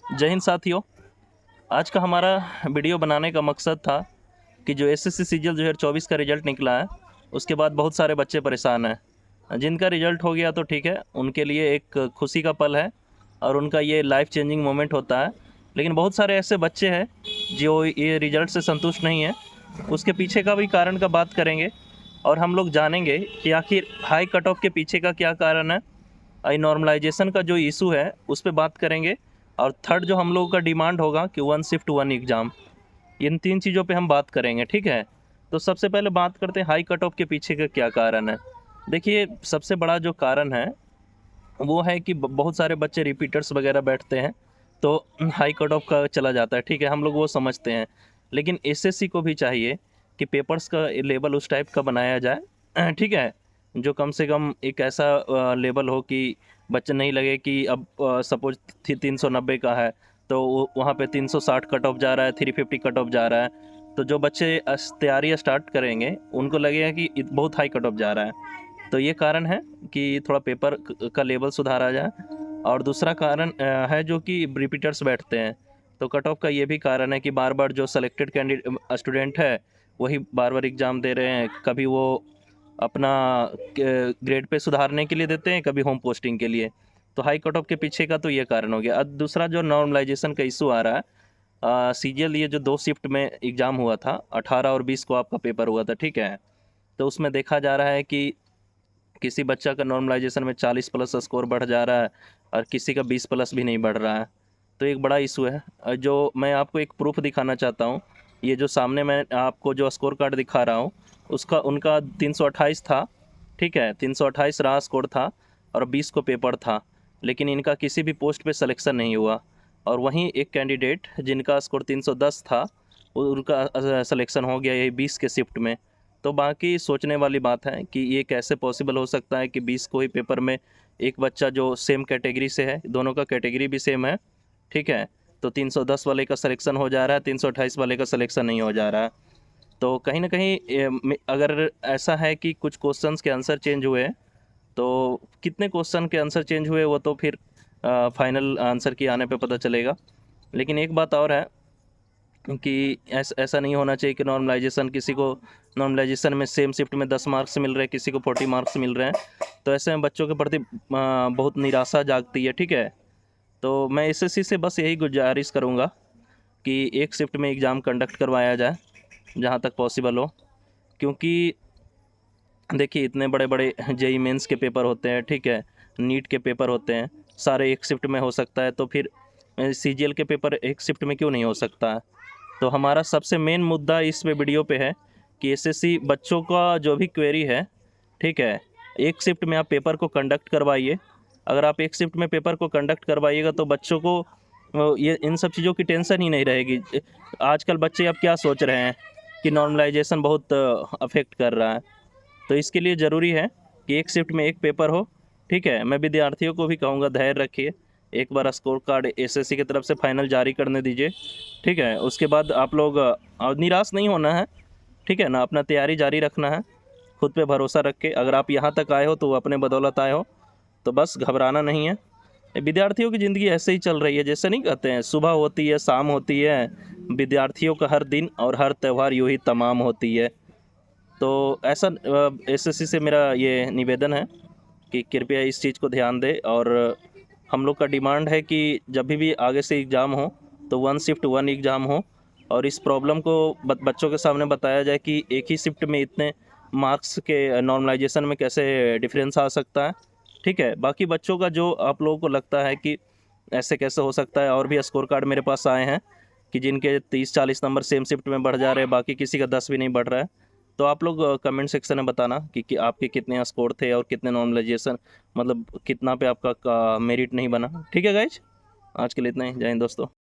जय हिंद साथियों। आज का हमारा वीडियो बनाने का मकसद था कि जो एसएससी सीजीएल 2024 का रिज़ल्ट निकला है, उसके बाद बहुत सारे बच्चे परेशान हैं। जिनका रिज़ल्ट हो गया तो ठीक है, उनके लिए एक खुशी का पल है और उनका ये लाइफ चेंजिंग मोमेंट होता है। लेकिन बहुत सारे ऐसे बच्चे हैं जो ये रिज़ल्ट से संतुष्ट नहीं हैं। उसके पीछे का भी कारण का बात करेंगे और हम लोग जानेंगे कि आखिर हाई कट ऑफ के पीछे का क्या कारण है। नॉर्मलाइजेशन का जो इशू है उस पे बात करेंगे। और थर्ड जो हम लोगों का डिमांड होगा कि 1 शिफ्ट 1 एग्ज़ाम, इन 3 चीज़ों पे हम बात करेंगे, ठीक है। तो सबसे पहले बात करते हैं हाई कट ऑफ के पीछे का क्या कारण है। देखिए, सबसे बड़ा जो कारण है वो है कि बहुत सारे बच्चे रिपीटर्स वगैरह बैठते हैं, तो हाई कट ऑफ का चला जाता है, ठीक है, हम लोग वो समझते हैं। लेकिन एसएससी को भी चाहिए कि पेपर्स का लेवल उस टाइप का बनाया जाए, ठीक है, जो कम से कम एक ऐसा लेवल हो कि बच्चे नहीं लगे कि अब सपोज 390 का है तो वहाँ पे 360 कट ऑफ जा रहा है, 350 कट ऑफ जा रहा है। तो जो बच्चे तैयारी स्टार्ट करेंगे उनको लगेगा कि बहुत हाई कट ऑफ जा रहा है। तो ये कारण है कि थोड़ा पेपर का लेवल सुधारा जाए। और दूसरा कारण है जो कि रिपीटर्स बैठते हैं, तो कट ऑफ का ये भी कारण है कि बार बार जो सेलेक्टेड स्टूडेंट है वही बार बार एग्ज़ाम दे रहे हैं। कभी वो अपना ग्रेड पे सुधारने के लिए देते हैं, कभी होम पोस्टिंग के लिए। तो हाई कट ऑफ के पीछे का तो ये कारण हो गया। अब दूसरा जो नॉर्मलाइजेशन का इशू आ रहा है, सीजीएल ये जो 2 शिफ्ट में एग्ज़ाम हुआ था, 18 और 20 को आपका पेपर हुआ था, ठीक है। तो उसमें देखा जा रहा है कि किसी बच्चा का नॉर्मलाइजेशन में 40 प्लस स्कोर बढ़ जा रहा है और किसी का 20 प्लस भी नहीं बढ़ रहा है। तो एक बड़ा इशू है। जो मैं आपको एक प्रूफ दिखाना चाहता हूँ, ये जो सामने मैं आपको जो स्कोर कार्ड दिखा रहा हूँ उसका उनका 328 था, ठीक है, 328 रहा स्कोर था और 20 को पेपर था। लेकिन इनका किसी भी पोस्ट पे सिलेक्शन नहीं हुआ। और वहीं एक कैंडिडेट जिनका स्कोर 310 था उनका सिलेक्शन हो गया यही 20 के शिफ्ट में। तो बाकी सोचने वाली बात है कि ये कैसे पॉसिबल हो सकता है कि 20 को ही पेपर में एक बच्चा जो सेम कैटेगरी से है, दोनों का कैटेगरी भी सेम है, ठीक है, तो 310 वाले का सिलेक्शन हो जा रहा है, 328 वाले का सिलेक्शन नहीं हो जा रहा है। तो कहीं ना कहीं अगर ऐसा है कि कुछ क्वेश्चंस के आंसर चेंज हुए, तो कितने क्वेश्चन के आंसर चेंज हुए वो तो फिर फाइनल आंसर की आने पे पता चलेगा। लेकिन एक बात और है कि ऐसा नहीं होना चाहिए कि नॉर्मलाइजेशन में सेम शिफ्ट में 10 मार्क्स मिल रहे हैं, किसी को 40 मार्क्स मिल रहे हैं। तो ऐसे में बच्चों के प्रति बहुत निराशा जागती है, ठीक है। तो मैं एसएससी से बस यही गुजारिश करूँगा कि एक शिफ्ट में एग्ज़ाम कंडक्ट करवाया जाए जहाँ तक पॉसिबल हो। क्योंकि देखिए, इतने बड़े बड़े जेई मेंस के पेपर होते हैं, ठीक है, नीट के पेपर होते हैं, सारे एक शिफ्ट में हो सकता है, तो फिर सीजीएल के पेपर एक शिफ्ट में क्यों नहीं हो सकता है। तो हमारा सबसे मेन मुद्दा इस वीडियो पे है कि एसएससी बच्चों का जो भी क्वेरी है, ठीक है, एक शिफ्ट में आप पेपर को कंडक्ट करवाइए। अगर आप एक शिफ्ट में पेपर को कंडक्ट करवाइएगा तो बच्चों को ये इन सब चीज़ों की टेंशन ही नहीं रहेगी। आजकल बच्चे अब क्या सोच रहे हैं कि नॉर्मलाइजेशन बहुत अफेक्ट कर रहा है। तो इसके लिए ज़रूरी है कि एक शिफ्ट में एक पेपर हो, ठीक है। मैं विद्यार्थियों को भी कहूँगा धैर्य रखिए, एक बार स्कोर कार्ड एसएससी की तरफ से फाइनल जारी करने दीजिए, ठीक है। उसके बाद आप लोग निराश नहीं होना है, ठीक है ना, अपना तैयारी जारी रखना है, खुद पे भरोसा रख के। अगर आप यहाँ तक आए हो तो अपने बदौलत आए हो, तो बस घबराना नहीं है। विद्यार्थियों की ज़िंदगी ऐसे ही चल रही है, जैसे नहीं कहते हैं सुबह होती है शाम होती है, विद्यार्थियों का हर दिन और हर त्यौहार यूँ ही तमाम होती है। तो ऐसा एसएससी से मेरा ये निवेदन है कि कृपया इस चीज़ को ध्यान दें। और हम लोग का डिमांड है कि जब भी आगे से एग्ज़ाम हो तो 1 शिफ्ट 1 एग्ज़ाम हो और इस प्रॉब्लम को बच्चों के सामने बताया जाए कि एक ही शिफ्ट में इतने मार्क्स के नॉर्मलाइजेशन में कैसे डिफरेंस आ सकता है, ठीक है। बाकी बच्चों का जो आप लोगों को लगता है कि ऐसे कैसे हो सकता है, और भी स्कोर कार्ड मेरे पास आए हैं कि जिनके 30-40 नंबर सेम शिफ्ट में बढ़ जा रहे हैं, बाकी किसी का 10 भी नहीं बढ़ रहा है। तो आप लोग कमेंट सेक्शन में बताना कि आपके कितने स्कोर थे और कितने नॉर्मलाइजेशन, मतलब कितना पे आपका मेरिट नहीं बना, ठीक है गाइज। आज के लिए इतना ही। जय हिंद दोस्तों।